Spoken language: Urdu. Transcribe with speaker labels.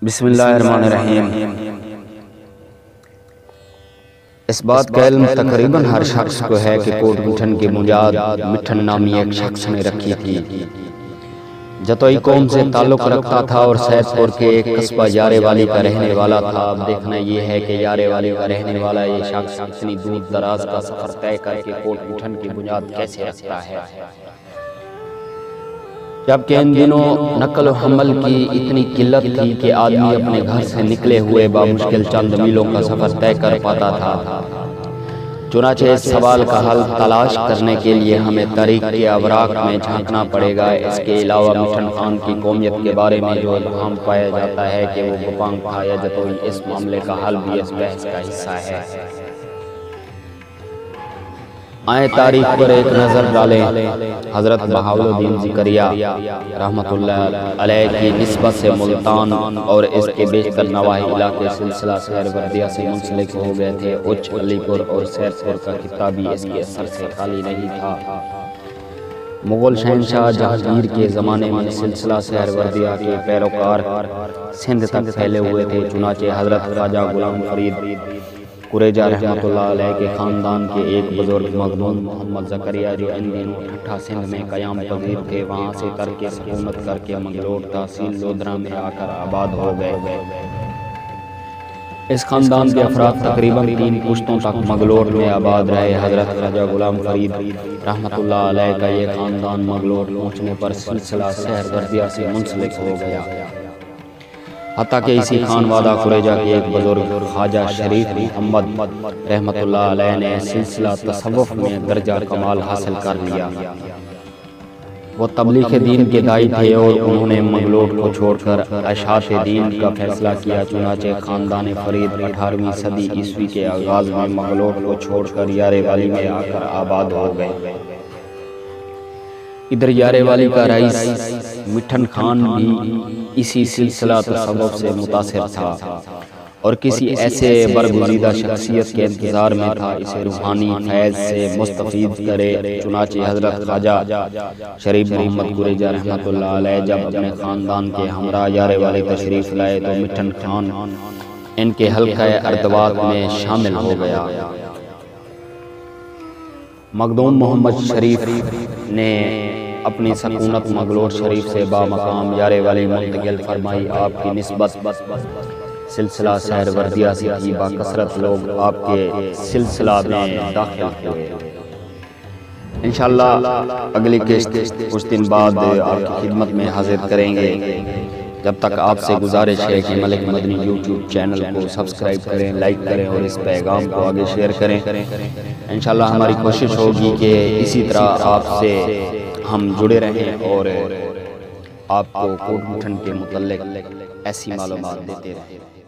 Speaker 1: بسم اللہ الرحمن الرحیم۔ اس بات کا علم تقریباً ہر شخص کو ہے کہ کوٹ مٹھن کی بنیاد مٹھن نامی ایک شخص نے رکھی تھی۔ جتوئی قوم سے تعلق رکھتا تھا اور سید پور کے ایک قصبہ یارے والی کا رہنے والا تھا۔ اب دیکھنا یہ ہے کہ یارے والی کا رہنے والا یہ شخص اتنی دور دراز کا سفر طے کر کے کوٹ مٹھن کی بنیاد کیسے رکھتا ہے، جبکہ ان دنوں نقل و حمل کی اتنی قلت تھی کہ آدمی اپنے گھر سے نکلے ہوئے بامشکل چند میلوں کا سفر طے کر پاتا تھا۔ چنانچہ اس سوال کا حل تلاش کرنے کے لیے ہمیں تاریخ کے اوراق میں جھانکنا پڑے گا۔ اس کے علاوہ مٹھن خان کی قومیت کے بارے میں جو ابہام پایا جاتا ہے کہ وہ گپانگ تھا یا جتوئی، اس معاملے کا حل بھی اس بحث کا حصہ ہے۔ آئیں تاریخ پر ایک نظر ڈالیں۔ حضرت بہاول الدین زکریا رحمۃ اللہ علیہ کی نسبت سے ملتان اور اس کے بیشتر نواحی علاقے سلسلہ سہروردیہ سے منسلک ہو گئے تھے۔ اچ علی پور اور سید پور کا خطہ بھی اس کے اثر سے خالی نہیں تھا۔ مغل شہنشاہ جہانگیر کے زمانے میں سلسلہ سہروردیہ کے پیروکار سندھ تک پھیلے ہوئے تھے۔ چنانچہ حضرت خواجہ غلام فرید قریجہ رحمۃ اللہ علیہ کے خاندان کے ایک بزرگ مخدوم محمد زکریا جو ان دنوں ٹھٹھا سندھ میں قیام پذیر تھے، وہاں سے ترک حکومت کر کے منگلور تحصیل لودھرا میں آ کر آباد ہو گئے۔ اس خاندان کے افراد تقریباً 3 پشتوں تک منگلور میں آباد رہے۔ حضرت خواجہ غلام فرید رحمۃ اللہ علیہ کا یہ خاندان منگلور پہنچنے پر سلسلہ سہروردیہ سے منسلک ہو گیا، حتیٰ کہ اسی خان وادہ قریجہ کے ایک بزرگ خواجہ شریف محمد رحمۃ اللہ علیہ نے سلسلہ تصوف میں درجہ کمال حاصل کر لیا۔ وہ تبلیغ دین کے داعی تھے اور انہوں نے منگلور کو چھوڑ کر اشاعت دین کا فیصلہ کیا۔ چنانچہ خاندان فرید 18ویں صدی عیسوی کے آغاز میں منگلور کو چھوڑ کر یارے والی میں آ کر آباد ہو گئے۔ ادھر یارے والی کا رئیس مٹھن خان بھی اسی سلسلہ تصوف سے متاثر تھا اور کسی ایسے برگزیدہ شخصیت کے انتظار میں تھا اسے روحانی فیض سے مستفید کرے۔ چنانچہ حضرت خواجہ شریف محمد قریجہ رحمۃ اللہ علیہ جب اپنے خاندان کے ہمراہ یارے والے تشریف لائے تو مٹھن خان ان کے حلقہ اردوات میں شامل ہو گیا۔ مخدوم محمد شریف نے اپنی سکونت منگلور شریف سے بامقام یارے والی منتقل فرمائی۔ آپ کی نسبت سلسلہ سہروردیہ سے تھی، بکثرت لوگ آپ کے سلسلہ میں داخل ہوئے۔ انشاءاللہ اگلی قسط کچھ دن بعد آپ کی خدمت میں حاضر کریں گے۔ جب تک آپ سے گزارش ہے کہ ملک مدنی یوٹیوب چینل کو سبسکرائب کریں، لائک کریں اور اس پیغام کو آگے شیئر کریں۔ انشاءاللہ ہماری کوشش ہوگی کہ اسی طرح آپ سے ہم جڑے رہیں اور آپ کو کوٹ مٹھن کے متعلق ایسی معلومات دیتے رہیں۔